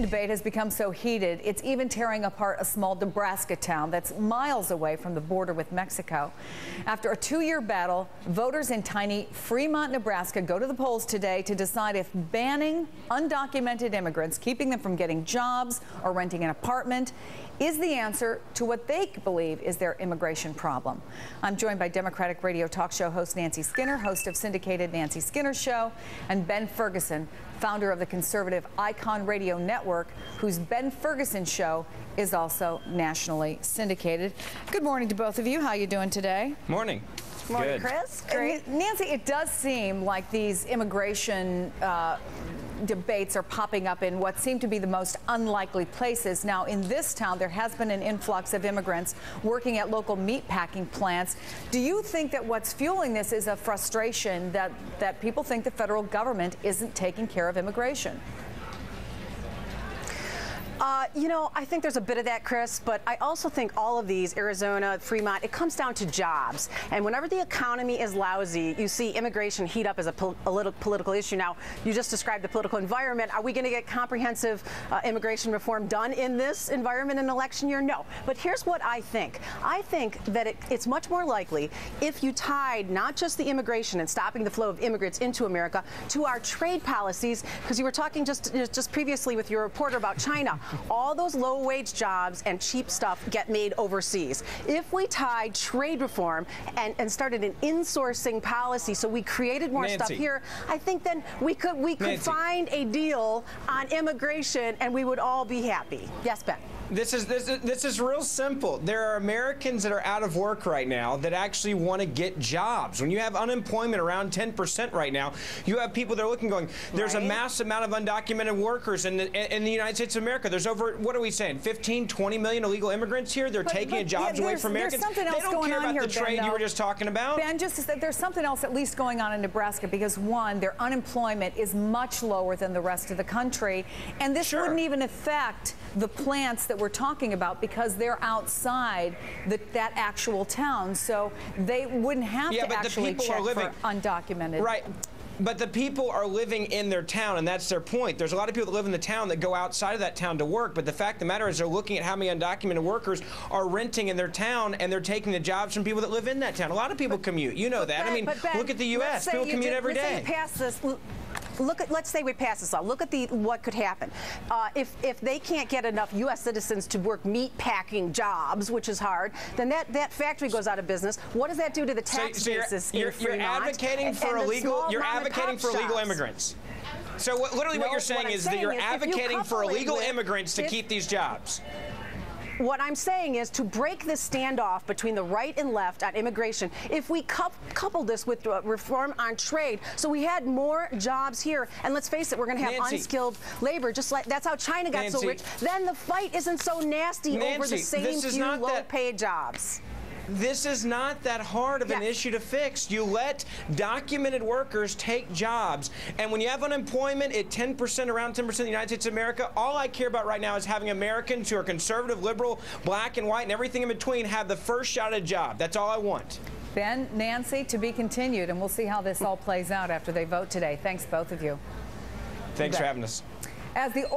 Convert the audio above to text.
Debate has become so heated, it's even tearing apart a small Nebraska town that's miles away from the border with Mexico. After a 2-year battle, voters in tiny Fremont, Nebraska go to the polls today to decide if banning undocumented immigrants, keeping them from getting jobs or renting an apartment, is the answer to what they believe is their immigration problem. I'm joined by Democratic radio talk show host Nancy Skinner, host of syndicated Nancy Skinner Show, and Ben Ferguson, founder of the conservative Icon Radio Network, whose Ben Ferguson Show is also nationally syndicated. Good morning to both of you. How are you doing today? Morning. Morning, Good. Chris. Great. Nancy, it does seem like these immigration debates are popping up in what seem to be the most unlikely places. Now, in this town, there has been an influx of immigrants working at local meat packing plants. Do you think that what's fueling this is a frustration that people think the federal government isn't taking care of immigration? You know, I think there's a bit of that, Chris, but I also think all of these, Arizona, Fremont, it comes down to jobs. And whenever the economy is lousy, you see immigration heat up as a political issue. Now, you just described the political environment. Are we going to get comprehensive immigration reform done in this environment in election year? No. But here's what I think. I think that it's much more likely if you tied not just the immigration and stopping the flow of immigrants into America to our trade policies, because you were talking just previously with your reporter about China. All those low-wage jobs and cheap stuff get made overseas. If we tied trade reform and started an insourcing policy, so we created more stuff here, I think then we could find a deal on immigration and we would all be happy. Yes, Ben. This is real simple. There are Americans that are out of work right now that actually want to get jobs. When you have unemployment around 10% right now, you have people that are looking going, there's a massive amount of undocumented workers in the United States of America. There's over, what are we saying, 15, 20 million illegal immigrants here? They're taking jobs away from Americans. They don't care about the trade you were just talking about. Ben, just that there's something else at least going on in Nebraska because, one, their unemployment is much lower than the rest of the country, and this wouldn't even affect the plants that we're talking about because they're outside that actual town, so they wouldn't have to actually check for undocumented. Right. But the people are living in their town, and that's their point. There's a lot of people that live in the town that go outside of that town to work, but the fact of the matter is they're looking at how many undocumented workers are renting in their town, and they're taking the jobs from people that live in that town. A lot of people commute. You know that. I mean, look at the U.S. People commute every day. Let's say we pass this law. Look at what could happen. If they can't get enough U.S. citizens to work meat packing jobs, which is hard, then that factory goes out of business. What does that do to the tax basis in Fremont? You're advocating for illegal immigrants. So literally what you're saying is that you're advocating for illegal immigrants to keep these jobs. What I'm saying is to break this standoff between the right and left on immigration, if we couple this with reform on trade, so we had more jobs here, and let's face it, we're going to have unskilled labor, just like that's how China got so rich, then the fight isn't so nasty over the same few low-paid jobs. This is not that hard of an issue to fix. You let documented workers take jobs. And when you have unemployment at 10%, around 10% of the United States of America, all I care about right now is having Americans who are conservative, liberal, black and white, and everything in between have the first shot at a job. That's all I want. Ben, Nancy, to be continued, and we'll see how this all plays out after they vote today. Thanks, both of you. Thanks for having us. As the